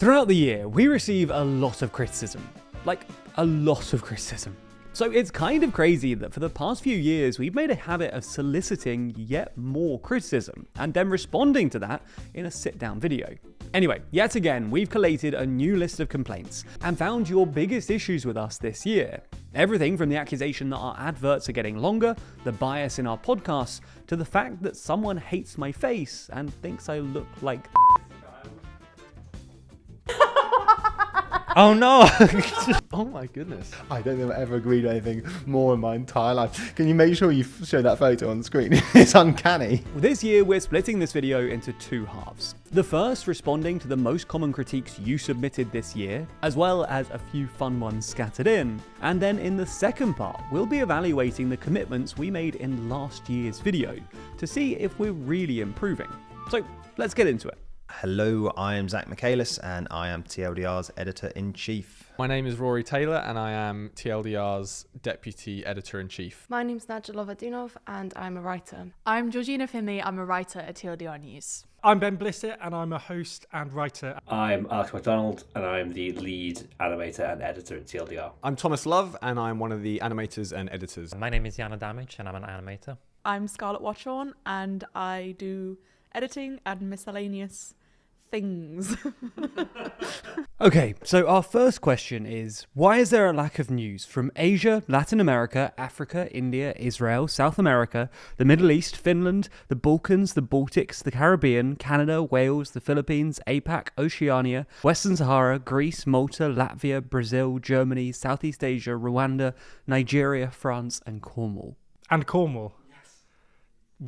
Throughout the year, we receive a lot of criticism. Like, a lot of criticism. So it's kind of crazy that for the past few years, we've made a habit of soliciting yet more criticism, and then responding to that in a sit-down video. Anyway, yet again, we've collated a new list of complaints, and found your biggest issues with us this year. Everything from the accusation that our adverts are getting longer, the bias in our podcasts, to the fact that someone hates my face and thinks I look like Oh no! Oh my goodness. I don't think I've ever agreed to anything more in my entire life. Can you make sure you show that photo on the screen? It's uncanny. This year, we're splitting this video into two halves. The first responding to the most common critiques you submitted this year, as well as a few fun ones scattered in. And then in the second part, we'll be evaluating the commitments we made in last year's video to see if we're really improving. So let's get into it. Hello, I am Zach Michaelis and I am TLDR's Editor-in-Chief. My name is Rory Taylor and I am TLDR's Deputy Editor-in-Chief. My name's Nadja Dunov and I'm a writer. I'm Georgina Finley, I'm a writer at TLDR News. I'm Ben Blissett and I'm a host and writer. I'm Alex MacDonald and I'm the lead animator and editor at TLDR. I'm Thomas Love and I'm one of the animators and editors. My name is Yana Damage and I'm an animator. I'm Scarlett Watchorn and I do editing and miscellaneous things. Okay, so our first question is, why is there a lack of news from Asia, Latin America, Africa, India, Israel, South America, the Middle East, Finland, the Balkans, the Baltics, the Caribbean, Canada, Wales, the Philippines, APAC, Oceania, Western Sahara, Greece, Malta, Latvia, Brazil, Germany, Southeast Asia, Rwanda, Nigeria, France, and Cornwall? And Cornwall.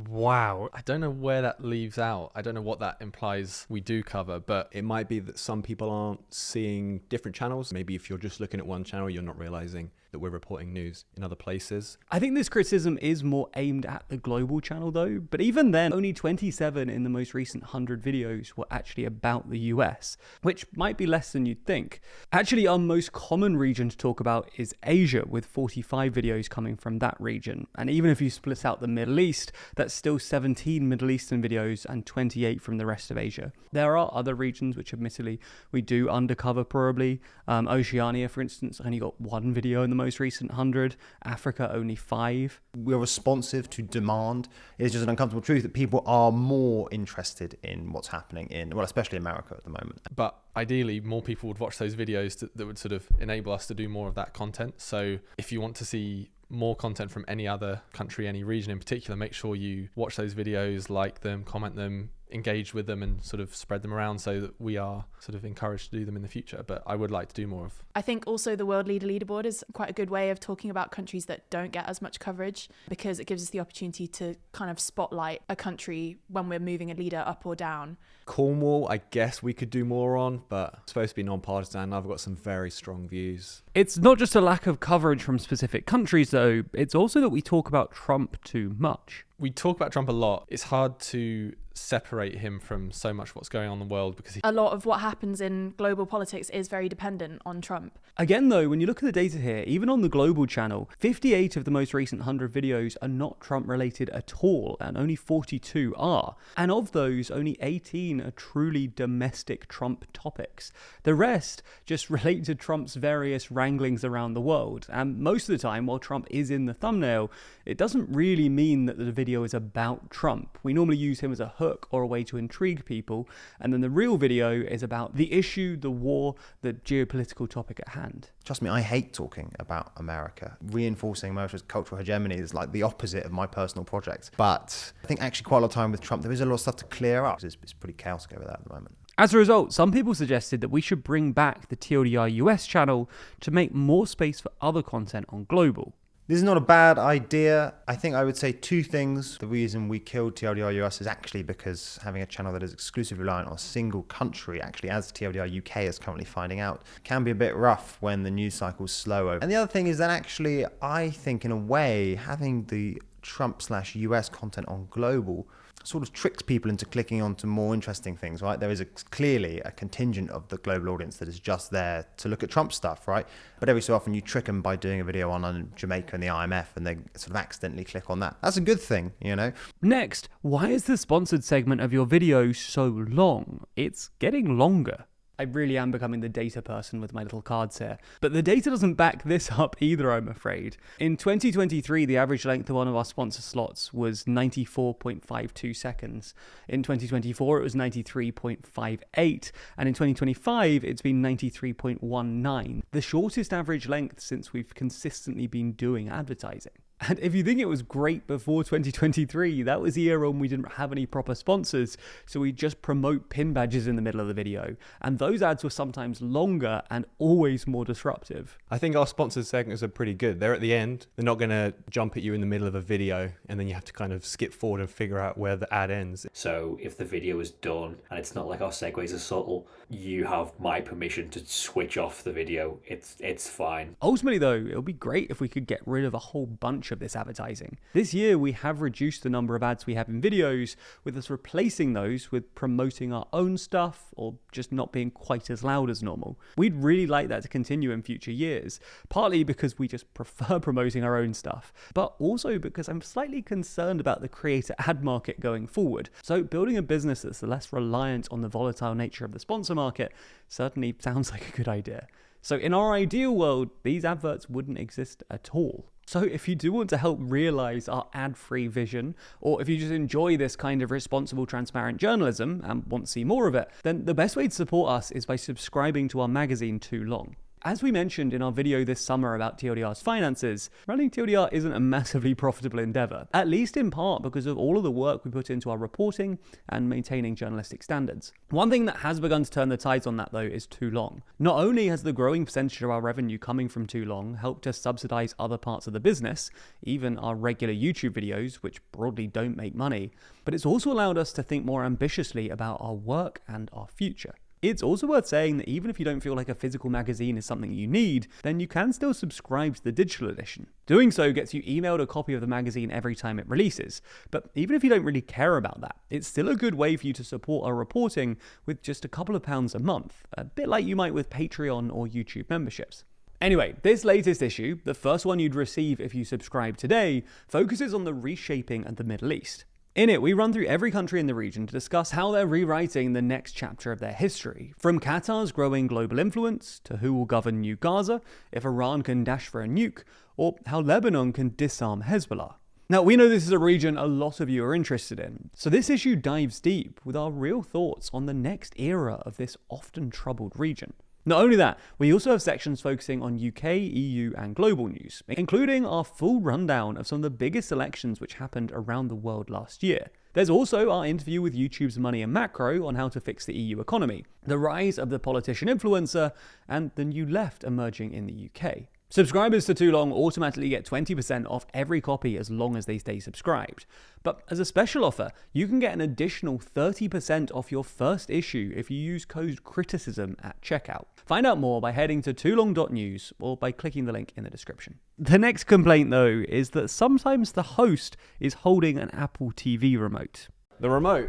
Wow. I don't know where that leaves out. I don't know what that implies we do cover, but It might be that some people aren't seeing different channels. Maybe if you're just looking at one channel, you're not realizing that we're reporting news in other places. I think this criticism is more aimed at the global channel though, but even then, only 27 in the most recent 100 videos were actually about the US, which might be less than you'd think. Actually, our most common region to talk about is Asia, with 45 videos coming from that region. And even if you split out the Middle East, that's still 17 Middle Eastern videos and 28 from the rest of Asia. There are other regions which admittedly we do undercover probably. Oceania, for instance, only got one video in the most recent 100. Africa, only 5. We're responsive to demand. It's just an uncomfortable truth that people are more interested in what's happening in, well, especially America at the moment. but ideally more people would watch those videos that would sort of enable us to do more of that content. So if you want to see more content from any other country, any region in particular, make sure you watch those videos, like them, comment them, engage with them, and sort of spread them around so that we are sort of encouraged to do them in the future. But I would like to do more of. I think also the World Leader Leaderboard is quite a good way of talking about countries that don't get as much coverage, because it gives us the opportunity to kind of spotlight a country when we're moving a leader up or down. Cornwall, I guess we could do more on, but it's supposed to be non-partisan. I've got some very strong views. It's not just a lack of coverage from specific countries though, it's also that we talk about Trump too much. We talk about Trump a lot. It's hard to separate him from so much what's going on in the world, because A lot of what happens in global politics is very dependent on Trump. Again though, when you look at the data here, even on the global channel, 58 of the most recent 100 videos are not Trump related at all, and only 42 are. And of those, only 18 are truly domestic Trump topics. The rest just relate to Trump's various wranglings around the world. And most of the time, while Trump is in the thumbnail, it doesn't really mean that the video is about Trump. We normally use him as a hook or a way to intrigue people, and then the real video is about the issue, the war, the geopolitical topic at hand. Trust me, I hate talking about America. Reinforcing America's cultural hegemony is like the opposite of my personal project. But I think actually quite a lot of time with Trump, there is a lot of stuff to clear up. It's pretty chaotic over there at the moment. As a result, some people suggested that we should bring back the TLDR US channel to make more space for other content on global. This is not a bad idea. I think I would say two things. The reason we killed TLDR US is actually because having a channel that is exclusively reliant on a single country, actually as TLDR UK is currently finding out, can be a bit rough when the news cycle's slower. And the other thing is that actually, I think in a way, having the Trump/US content on global sort of tricks people into clicking onto more interesting things, right? There is clearly a contingent of the global audience that is just there to look at Trump stuff, right? But every so often you trick them by doing a video on Jamaica and the IMF, and they sort of accidentally click on that. That's a good thing, you know? Next, why is the sponsored segment of your video so long? It's getting longer. I really am becoming the data person with my little cards here. But the data doesn't back this up either, I'm afraid. In 2023, the average length of one of our sponsor slots was 94.52 seconds. In 2024, it was 93.58. And in 2025, it's been 93.19. The shortest average length since we've consistently been doing advertising. And if you think it was great before 2023, that was the era when we didn't have any proper sponsors, so we just promote pin badges in the middle of the video. And those ads were sometimes longer and always more disruptive. I think our sponsored segments are pretty good. They're at the end. They're not going to jump at you in the middle of a video and then you have to kind of skip forward and figure out where the ad ends. So if the video is done and it's not like our segues are subtle, you have my permission to switch off the video. It's fine. Ultimately though, it would be great if we could get rid of a whole bunch of this advertising. This year we have reduced the number of ads we have in videos, with us replacing those with promoting our own stuff or just not being quite as loud as normal. We'd really like that to continue in future years, partly because we just prefer promoting our own stuff, but also because I'm slightly concerned about the creator ad market going forward. So building a business that's less reliant on the volatile nature of the sponsor market certainly sounds like a good idea. So in our ideal world, these adverts wouldn't exist at all. So if you do want to help realize our ad-free vision, or if you just enjoy this kind of responsible, transparent journalism and want to see more of it, then the best way to support us is by subscribing to our magazine Too Long. As we mentioned in our video this summer about TLDR's finances, running TLDR isn't a massively profitable endeavor, at least in part because of all of the work we put into our reporting and maintaining journalistic standards. One thing that has begun to turn the tides on that though is Too Long. Not only has the growing percentage of our revenue coming from Too Long helped us subsidize other parts of the business, even our regular YouTube videos, which broadly don't make money, but it's also allowed us to think more ambitiously about our work and our future. It's also worth saying that even if you don't feel like a physical magazine is something you need, then you can still subscribe to the digital edition. Doing so gets you emailed a copy of the magazine every time it releases, but even if you don't really care about that, it's still a good way for you to support our reporting with just a couple of pounds a month, a bit like you might with Patreon or YouTube memberships. Anyway, this latest issue, the first one you'd receive if you subscribe today, focuses on the reshaping of the Middle East. In it, we run through every country in the region to discuss how they're rewriting the next chapter of their history, from Qatar's growing global influence, to who will govern New Gaza, if Iran can dash for a nuke, or how Lebanon can disarm Hezbollah. Now, we know this is a region a lot of you are interested in, so this issue dives deep with our real thoughts on the next era of this often troubled region. Not only that, we also have sections focusing on UK, EU and global news, including our full rundown of some of the biggest elections which happened around the world last year. There's also our interview with YouTube's Money and Macro on how to fix the EU economy, the rise of the politician influencer, and the new left emerging in the UK. Subscribers to Too Long automatically get 20% off every copy as long as they stay subscribed. But as a special offer, you can get an additional 30% off your first issue if you use code CRITICISM at checkout. Find out more by heading to toolong.news or by clicking the link in the description. The next complaint though is that sometimes the host is holding an Apple TV remote. The remote.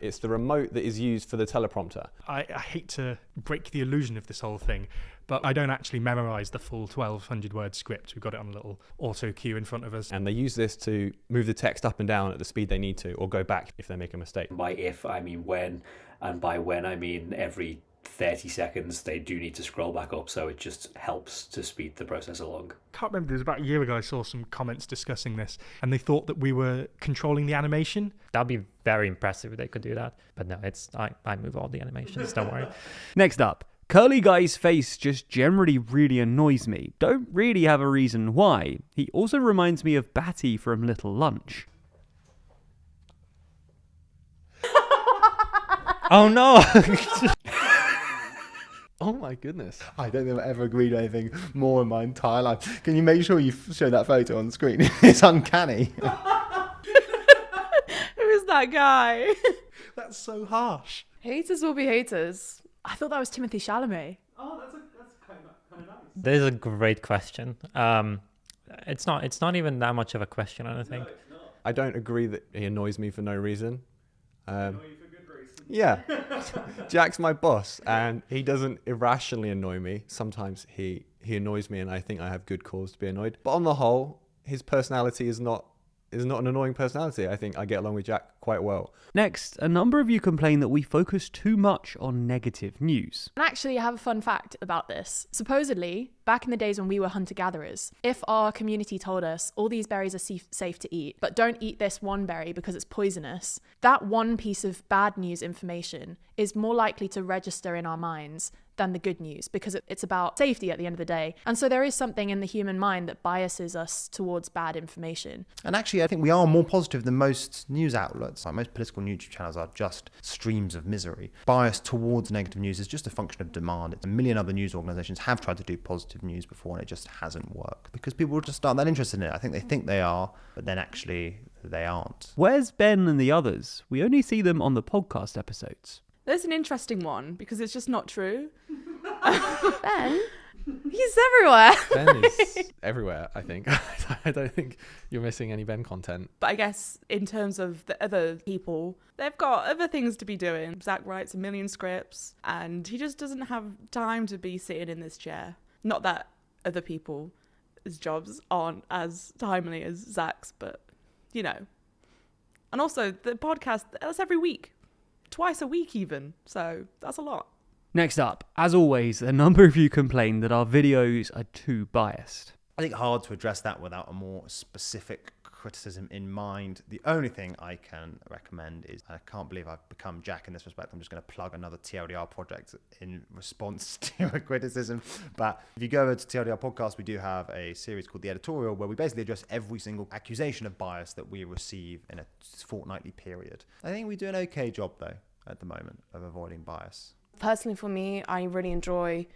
It's the remote that is used for the teleprompter. I hate to break the illusion of this whole thing, but I don't actually memorize the full 1,200 word script. We've got it on a little auto cue in front of us. And they use this to move the text up and down at the speed they need to, or go back if they make a mistake. By if, I mean when, and by when, I mean every 30 seconds they do need to scroll back up, so it just helps to speed the process along. Can't remember, it was about a year ago I saw some comments discussing this, and they thought that we were controlling the animation. That'd be very impressive if they could do that. But no, I move all the animations, don't worry. Next up, Curly Guy's face just generally really annoys me. Don't really have a reason why. He also reminds me of Batty from Little Lunch. Oh no! Oh my goodness. I don't think I've ever agreed on anything more in my entire life. Can you make sure you show that photo on the screen? It's uncanny. Who is that guy? That's so harsh. Haters will be haters. I thought that was Timothy Chalamet. Oh, that's kind of nice. This is a great question. It's not even that much of a question, I don't think. No, it's not. I don't agree that he annoys me for no reason. Annoy you for good reason. Yeah. Jack's my boss and he doesn't irrationally annoy me. Sometimes he annoys me and I think I have good cause to be annoyed. But on the whole, his personality is not an annoying personality. I think I get along with Jack quite well. Next, a number of you complain that we focus too much on negative news. And actually, I have a fun fact about this. Supposedly, back in the days when we were hunter-gatherers, if our community told us all these berries are safe to eat, but don't eat this one berry because it's poisonous, that one piece of bad news information is more likely to register in our minds than the good news, because it's about safety at the end of the day. And so there is something in the human mind that biases us towards bad information. And actually, I think we are more positive than most news outlets. Like most political news channels are just streams of misery. Bias towards negative news is just a function of demand. A million other news organisations have tried to do positive news before, and it just hasn't worked because people just aren't that interested in it. I think they are, but then actually they aren't. Where's Ben and the others? We only see them on the podcast episodes. There's an interesting one because it's just not true. Ben? He's everywhere. Ben is everywhere, I think. I don't think you're missing any Ben content. But I guess in terms of the other people, they've got other things to be doing. Zach writes a million scripts and he just doesn't have time to be sitting in this chair. Not that other people's jobs aren't as timely as Zach's, but, you know. And also, the podcast, that's every week. Twice a week even. So that's a lot. Next up, as always, a number of you complain that our videos are too biased. I think hard to address that without a more specific criticism in mind. The only thing I can recommend is, I can't believe I've become Jack in this respect, I'm just going to plug another TLDR project in response to a criticism. But if you go over to TLDR Podcast, we do have a series called The Editorial where we basically address every single accusation of bias that we receive in a fortnightly period. I think we do an okay job, though, at the moment, of avoiding bias. Personally, for me, I really enjoy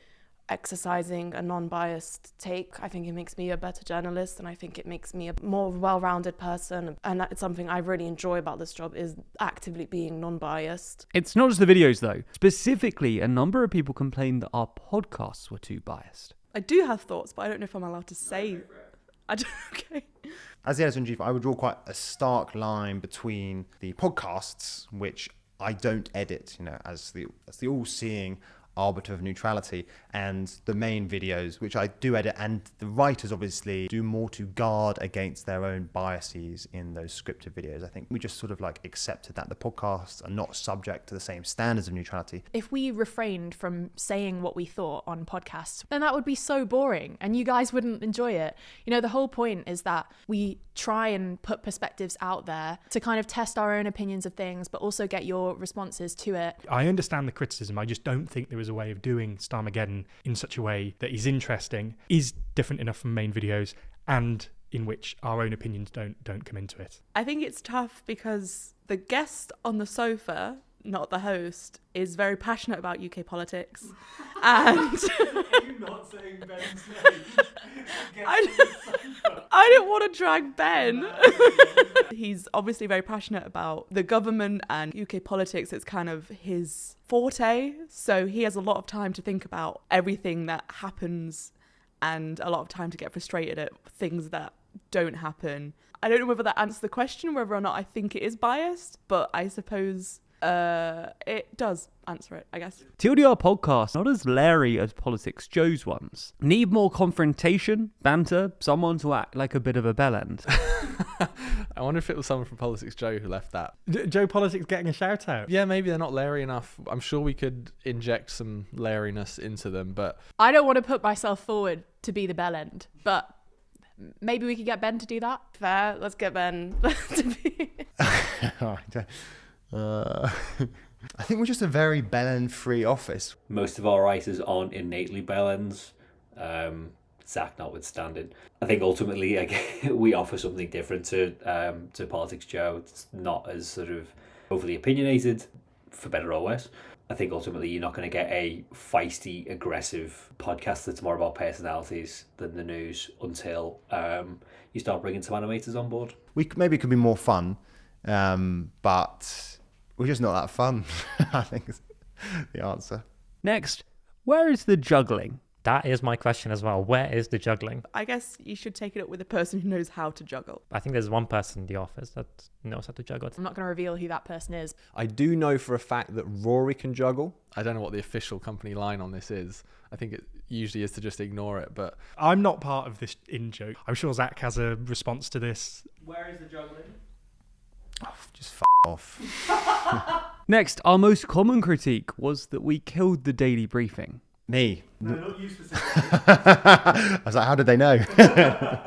exercising a non-biased take. I think it makes me a better journalist, and I think it makes me a more well-rounded person. And that's something I really enjoy about this job, is actively being non-biased. It's not just the videos, though. Specifically, a number of people complained that our podcasts were too biased. I do have thoughts, but I don't know if I'm allowed to say. Okay. As the editor-in-chief, I would draw quite a stark line between the podcasts, which I don't edit, as the all-seeing arbiter of neutrality, and the main videos, which I do edit, and the writers obviously do more to guard against their own biases in those scripted videos. I think we just sort of accepted that the podcasts are not subject to the same standards of neutrality. If we refrained from saying what we thought on podcasts, then that would be so boring and you guys wouldn't enjoy it. The whole point is that we try and put perspectives out there to kind of test our own opinions of things, but also get your responses to it. I understand the criticism. I just don't think there is a way of doing Starmageddon in such a way that is interesting, is different enough from main videos, and in which our own opinions don't come into it. I think it's tough because the guest on the sofa, not the host, is very passionate about UK politics. And Are you not saying Ben's name? I didn't want to drag Ben. He's obviously very passionate about the government and UK politics. It's kind of his forte. So he has a lot of time to think about everything that happens and a lot of time to get frustrated at things that don't happen. I don't know whether that answers the question, whether or not I think it is biased, but I suppose it does answer it, I guess. TLDR podcasts not as leery as Politics Joe's ones. Need more confrontation, banter, someone to act like a bit of a bellend. I wonder if it was someone from Politics Joe who left that. Joe Politics getting a shout out. Yeah, maybe they're not leery enough. I'm sure we could inject some leeriness into them, but I don't want to put myself forward to be the bellend, but maybe we could get Ben to do that. Fair, let's get Ben to be... I think we're just a very bellend-free office. Most of our writers aren't innately bellends, Zach notwithstanding. I think ultimately we offer something different to Politics Joe. It's not as sort of overly opinionated, for better or worse. I think ultimately you're not going to get a feisty, aggressive podcast that's more about personalities than the news until you start bringing some animators on board. We maybe it could be more fun, but we're just not that fun, I think is the answer. Next, where is the juggling? That is my question as well. Where is the juggling? I guess you should take it up with a person who knows how to juggle. I think there's one person in the office that knows how to juggle. I'm not going to reveal who that person is. I do know for a fact that Rory can juggle. I don't know what the official company line on this is. I think it usually is to just ignore it, but I'm not part of this in-joke. I'm sure Zach has a response to this. Where is the juggling? Just off. Next, our most common critique was that we killed the daily briefing. Me. No, not you specifically. I was like, how did they know?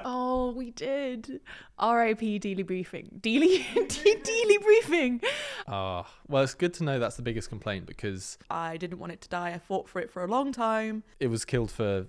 Oh, we did. R.I.P. Daily Briefing. Daily Briefing. Well, it's good to know that's the biggest complaint, because I didn't want it to die. I fought for it for a long time. it was killed for,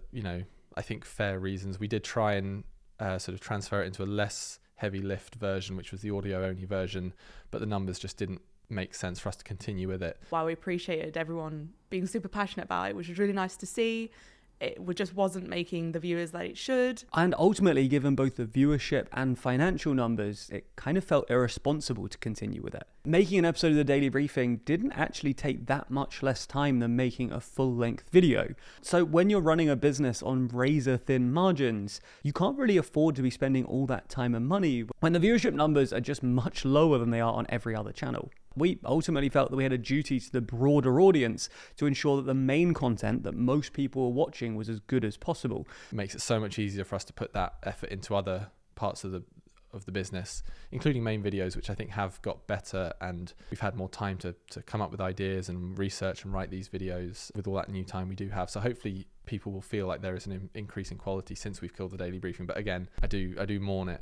I think fair reasons. We did try and sort of transfer it into a less heavy lift version, which was the audio only version, but the numbers just didn't make sense for us to continue with it. While we appreciated everyone being super passionate about it, which was really nice to see, it just wasn't making the viewers that it should. And ultimately, given both the viewership and financial numbers, it kind of felt irresponsible to continue with it. Making an episode of the Daily Briefing didn't actually take that much less time than making a full-length video. So when you're running a business on razor-thin margins, you can't really afford to be spending all that time and money when the viewership numbers are just much lower than they are on every other channel. We ultimately felt that we had a duty to the broader audience to ensure that the main content that most people were watching was as good as possible. It makes it so much easier for us to put that effort into other parts of the business, including main videos, which I think have got better, and we've had more time to come up with ideas and research and write these videos with all that new time we do have. So hopefully people will feel like there is an increase in quality since we've killed the Daily Briefing. But again, I do mourn it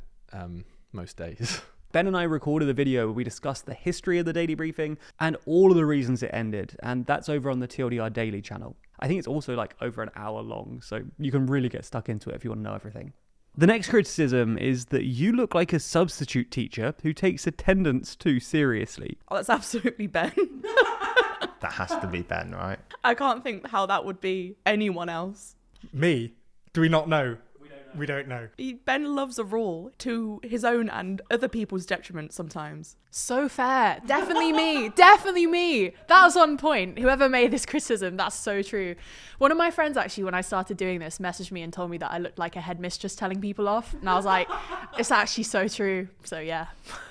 most days. Ben and I recorded a video where we discussed the history of the Daily Briefing and all of the reasons it ended, and that's over on the TLDR Daily channel. I think it's also like over an hour long, so you can really get stuck into it if you want to know everything. The next criticism is that you look like a substitute teacher who takes attendance too seriously. Oh, that's absolutely Ben. That has to be Ben, right? I can't think how that would be anyone else. Me? Do we not know? We don't know. Ben loves a rule to his own and other people's detriment sometimes. So fair. Definitely me. Definitely me. That was on point. Whoever made this criticism, that's so true. One of my friends actually, when I started doing this, messaged me and told me that I looked like a headmistress telling people off. And I was like, it's actually so true. So yeah.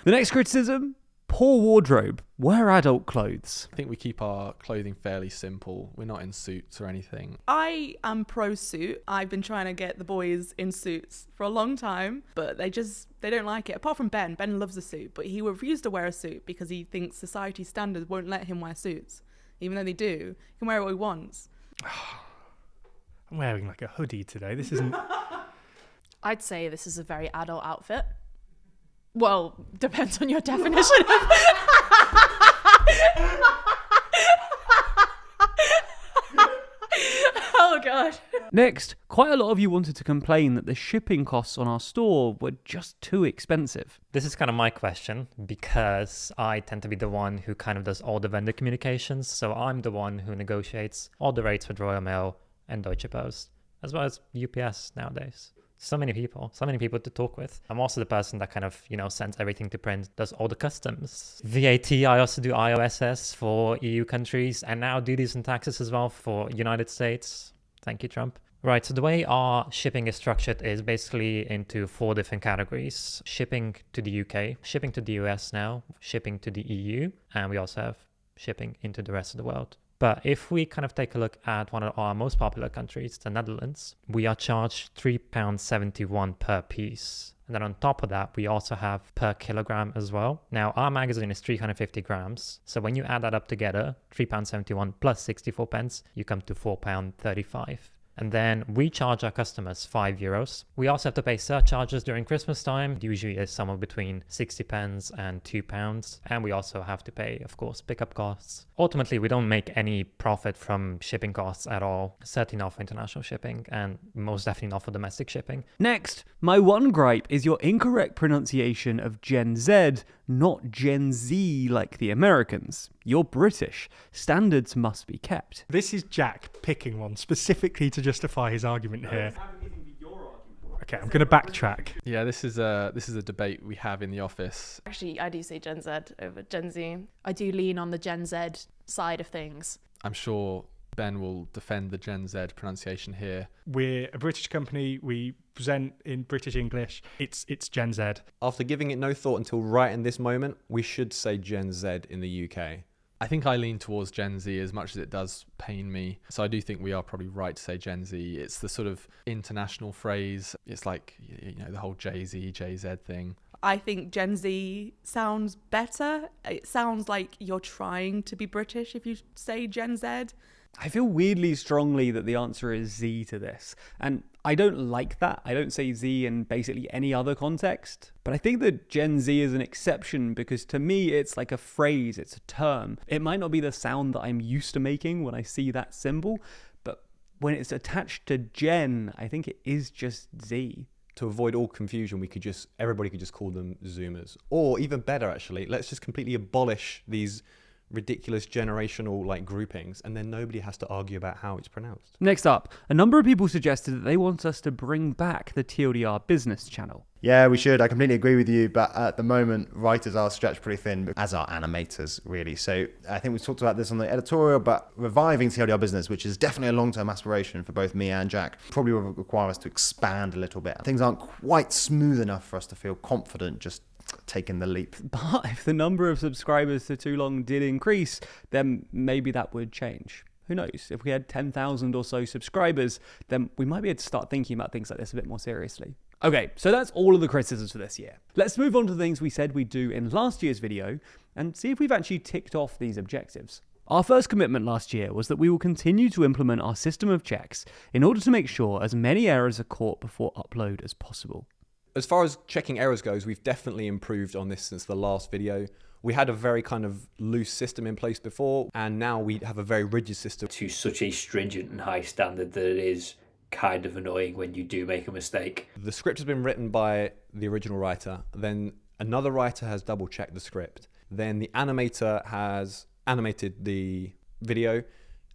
The next criticism? Poor wardrobe. Wear adult clothes. I think we keep our clothing fairly simple. We're not in suits or anything. I am pro suit. I've been trying to get the boys in suits for a long time, but they don't like it. Apart from Ben. Ben loves a suit, but he refused to wear a suit because he thinks society standards won't let him wear suits. Even though they do, he can wear what he wants. I'm wearing like a hoodie today. This isn't... I'd say this is a very adult outfit. Well, depends on your definition of... Oh, God. Next, quite a lot of you wanted to complain that the shipping costs on our store were just too expensive. This is kind of my question, because I tend to be the one who kind of does all the vendor communications. So I'm the one who negotiates all the rates with Royal Mail and Deutsche Post, as well as UPS nowadays. So many people to talk with. I'm also the person that kind of, sends everything to print, does all the customs. VAT, I also do IOSS for EU countries, and now duties and taxes as well for United States. Thank you, Trump. Right, so the way our shipping is structured is basically into 4 different categories. Shipping to the UK, shipping to the US now, shipping to the EU, and we also have shipping into the rest of the world. But if we kind of take a look at one of our most popular countries, the Netherlands, we are charged £3.71 per piece. And then on top of that, we also have per kilogram as well. Now, our magazine is 350 grams. So when you add that up together, £3.71 plus 64 pence, you come to £4.35. And then we charge our customers €5. We also have to pay surcharges during Christmas time. Usually it's somewhere between 60 pence and £2. And we also have to pay, of course, pickup costs. Ultimately, we don't make any profit from shipping costs at all. Certainly not for international shipping, and most definitely not for domestic shipping. Next, my one gripe is your incorrect pronunciation of Gen Z, not Gen Zee like the Americans. You're British. Standards must be kept. This is Jack picking one specifically to justify his argument here. Okay, I'm going to backtrack. Yeah, this is a debate we have in the office. Actually, I do say Gen Z over Gen Z. I do lean on the Gen Z side of things. I'm sure Ben will defend the Gen Z pronunciation here. We're a British company. We present in British English. It's Gen Z. After giving it no thought until right in this moment, we should say Gen Z in the UK. I think I lean towards Gen Z as much as it does pain me. So I do think we are probably right to say Gen Z. It's the sort of international phrase. It's like, the whole Jay-Z, JZ thing. I think Gen Z sounds better. It sounds like you're trying to be British if you say Gen Z. I feel weirdly strongly that the answer is Z to this. And I don't like that. I don't say Z in basically any other context. But I think that Gen Z is an exception because to me, it's like a phrase, it's a term. It might not be the sound that I'm used to making when I see that symbol, but when it's attached to Gen, I think it is just Z. To avoid all confusion, everybody could just call them Zoomers. Or even better, actually, let's just completely abolish these ridiculous generational groupings, and then nobody has to argue about how it's pronounced. Next up, a number of people suggested that they want us to bring back the TLDR Business channel. Yeah, we should. I completely agree with you. But at the moment, writers are stretched pretty thin, as are animators, really. So I think we've talked about this on the editorial, but reviving TLDR Business, which is definitely a long-term aspiration for both me and Jack, probably will require us to expand a little bit. Things aren't quite smooth enough for us to feel confident just taking the leap. But if the number of subscribers to Too Long did increase, then maybe that would change. Who knows? If we had 10,000 or so subscribers, then we might be able to start thinking about things like this a bit more seriously. Okay, so that's all of the criticisms for this year. Let's move on to the things we said we'd do in last year's video and see if we've actually ticked off these objectives. Our first commitment last year was that we will continue to implement our system of checks in order to make sure as many errors are caught before upload as possible. As far as checking errors goes, we've definitely improved on this since the last video. We had a very kind of loose system in place before, and now we have a very rigid system. To such a stringent and high standard that it is kind of annoying when you do make a mistake. The script has been written by the original writer, then another writer has double checked the script, then the animator has animated the video,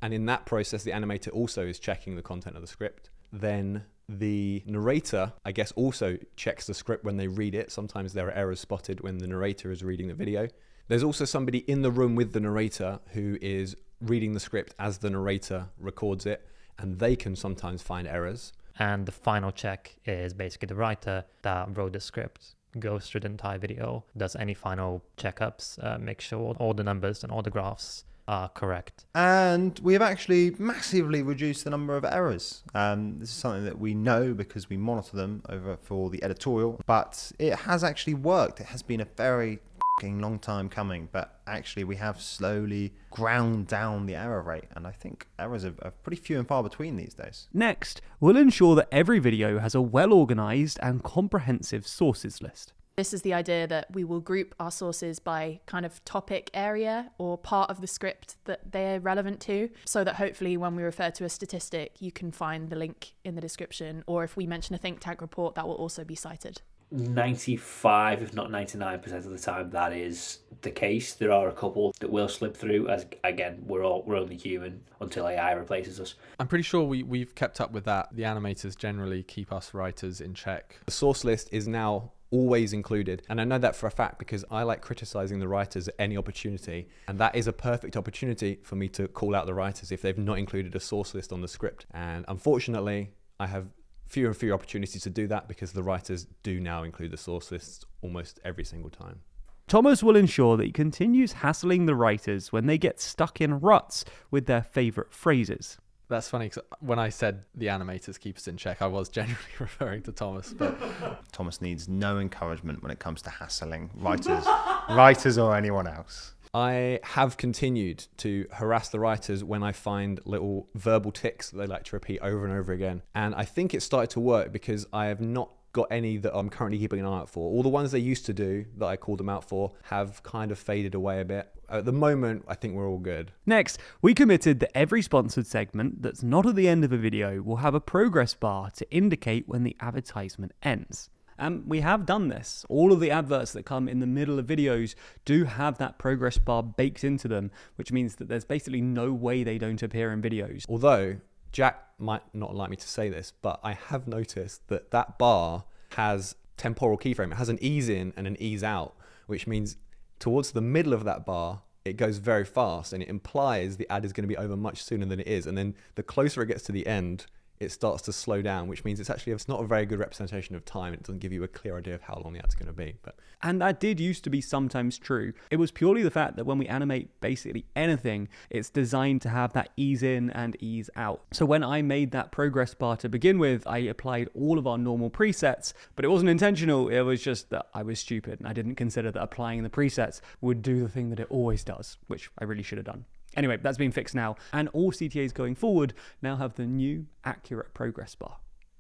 and in that process the animator also is checking the content of the script. Then the narrator, I guess, also checks the script when they read it. Sometimes there are errors spotted when the narrator is reading the video. There's also somebody in the room with the narrator who is reading the script as the narrator records it, and they can sometimes find errors. And the final check is basically the writer that wrote the script goes through the entire video, does any final checkups, make sure all the numbers and all the graphs are correct. And we have actually massively reduced the number of errors. This is something that we know because we monitor them over for the editorial, but it has actually worked. It has been a very long time coming, but actually we have slowly ground down the error rate, and I think errors are pretty few and far between these days. Next, we'll ensure that every video has a well-organized and comprehensive sources list. This is the idea that we will group our sources by kind of topic area or part of the script that they're relevant to, so that hopefully when we refer to a statistic, you can find the link in the description, or if we mention a think tank report, that will also be cited. 95, if not 99% of the time, that is the case. There are a couple that will slip through, as again, we're only human until AI replaces us. I'm pretty sure we've kept up with that. The animators generally keep us writers in check. The source list is now always included, and I know that for a fact because I like criticizing the writers at any opportunity, and that is a perfect opportunity for me to call out the writers if they've not included a source list on the script. And unfortunately, I have fewer and fewer opportunities to do that because the writers do now include the source lists almost every single time. Thomas will ensure that he continues hassling the writers when they get stuck in ruts with their favourite phrases. That's funny because when I said the animators keep us in check, I was generally referring to Thomas. But Thomas needs no encouragement when it comes to hassling writers or anyone else. I have continued to harass the writers when I find little verbal tics that they like to repeat over and over again. And I think it started to work because I have not got any that I'm currently keeping an eye out for. All the ones they used to do that I called them out for have kind of faded away a bit. At the moment, I think we're all good. Next, we committed that every sponsored segment that's not at the end of a video will have a progress bar to indicate when the advertisement ends. And we have done this. All of the adverts that come in the middle of videos do have that progress bar baked into them, which means that there's basically no way they don't appear in videos. Although, Jack might not like me to say this, but I have noticed that that bar has temporal keyframe. It has an ease in and an ease out, which means towards the middle of that bar, it goes very fast and it implies the ad is going to be over much sooner than it is. And then the closer it gets to the end, it starts to slow down, which means it's not a very good representation of time. It doesn't give you a clear idea of how long the ad's going to be. And that did used to be sometimes true. It was purely the fact that when we animate basically anything, it's designed to have that ease in and ease out. So when I made that progress bar to begin with, I applied all of our normal presets, but it wasn't intentional. It was just that I was stupid and I didn't consider that applying the presets would do the thing that it always does, which I really should have done. Anyway, that's been fixed now, and all CTAs going forward now have the new accurate progress bar.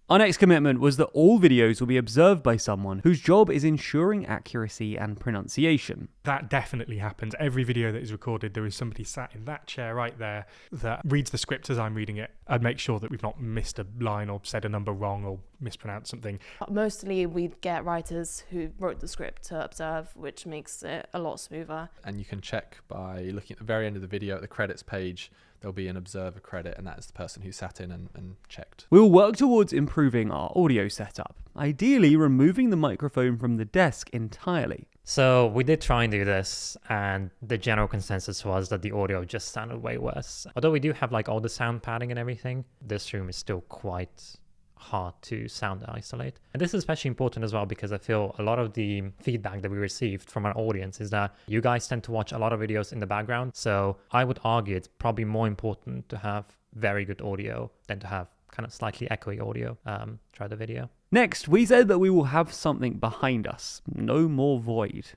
Our next commitment was that all videos will be observed by someone whose job is ensuring accuracy and pronunciation. That definitely happens. Every video that is recorded, there is somebody sat in that chair right there that reads the script as I'm reading it. I'd make sure that we've not missed a line or said a number wrong or mispronounced something. Mostly we get writers who wrote the script to observe, which makes it a lot smoother. And you can check by looking at the very end of the video at the credits page. There'll be an observer credit, and that is the person who sat in and checked. We'll work towards improving our audio setup, ideally removing the microphone from the desk entirely. So we did try and do this, and the general consensus was that the audio just sounded way worse. Although we do have like all the sound padding and everything, this room is still quite hard to sound isolate. And this is especially important as well because I feel a lot of the feedback that we received from our audience is that you guys tend to watch a lot of videos in the background. So I would argue it's probably more important to have very good audio than to have kind of slightly echoey audio. Try the video. Next, we said that we will have something behind us. No more void.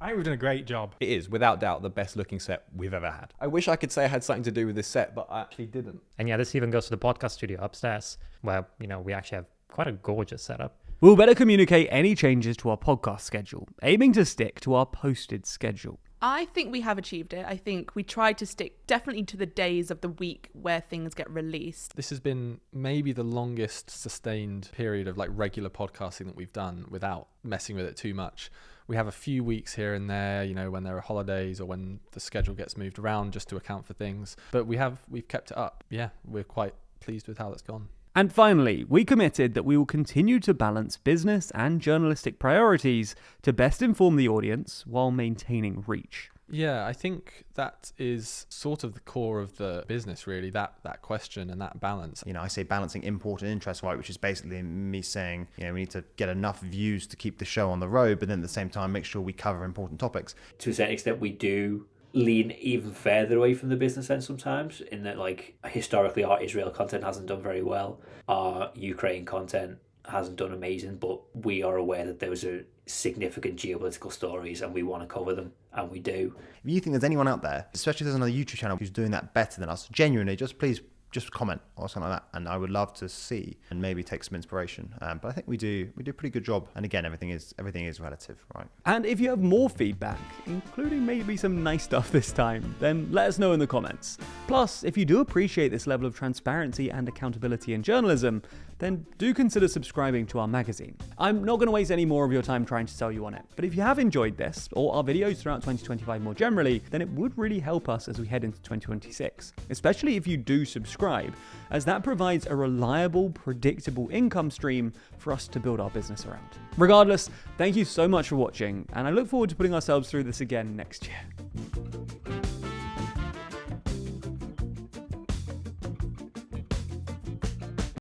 I think we've done a great job. It is, without doubt, the best looking set we've ever had. I wish I could say I had something to do with this set, but I actually didn't. And yeah, this even goes to the podcast studio upstairs where, we actually have quite a gorgeous setup. We'll better communicate any changes to our podcast schedule, aiming to stick to our posted schedule. I think we have achieved it. I think we tried to stick definitely to the days of the week where things get released. This has been maybe the longest sustained period of like regular podcasting that we've done without messing with it too much. We have a few weeks here and there, when there are holidays or when the schedule gets moved around just to account for things. But we've kept it up. Yeah, we're quite pleased with how that's gone. And finally, we committed that we will continue to balance business and journalistic priorities to best inform the audience while maintaining reach. Yeah, I think that is sort of the core of the business, really, that question and that balance. I say balancing import and interest, right, which is basically me saying, we need to get enough views to keep the show on the road, but then at the same time, make sure we cover important topics. To a certain extent, we do lean even further away from the business end sometimes, in that, like, historically, our Israel content hasn't done very well. Our Ukraine content hasn't done amazing, but we are aware that those are significant geopolitical stories and we want to cover them, and we do. If you think there's anyone out there, especially if there's another YouTube channel who's doing that better than us, genuinely, please comment or something like that, and I would love to see and maybe take some inspiration. But I think we do a pretty good job. And again, everything is relative, right? And if you have more feedback, including maybe some nice stuff this time, then let us know in the comments. Plus, if you do appreciate this level of transparency and accountability in journalism, then do consider subscribing to our magazine. I'm not going to waste any more of your time trying to sell you on it, but if you have enjoyed this or our videos throughout 2025 more generally, then it would really help us as we head into 2026, especially if you do subscribe, as that provides a reliable, predictable income stream for us to build our business around. Regardless, thank you so much for watching, and I look forward to putting ourselves through this again next year.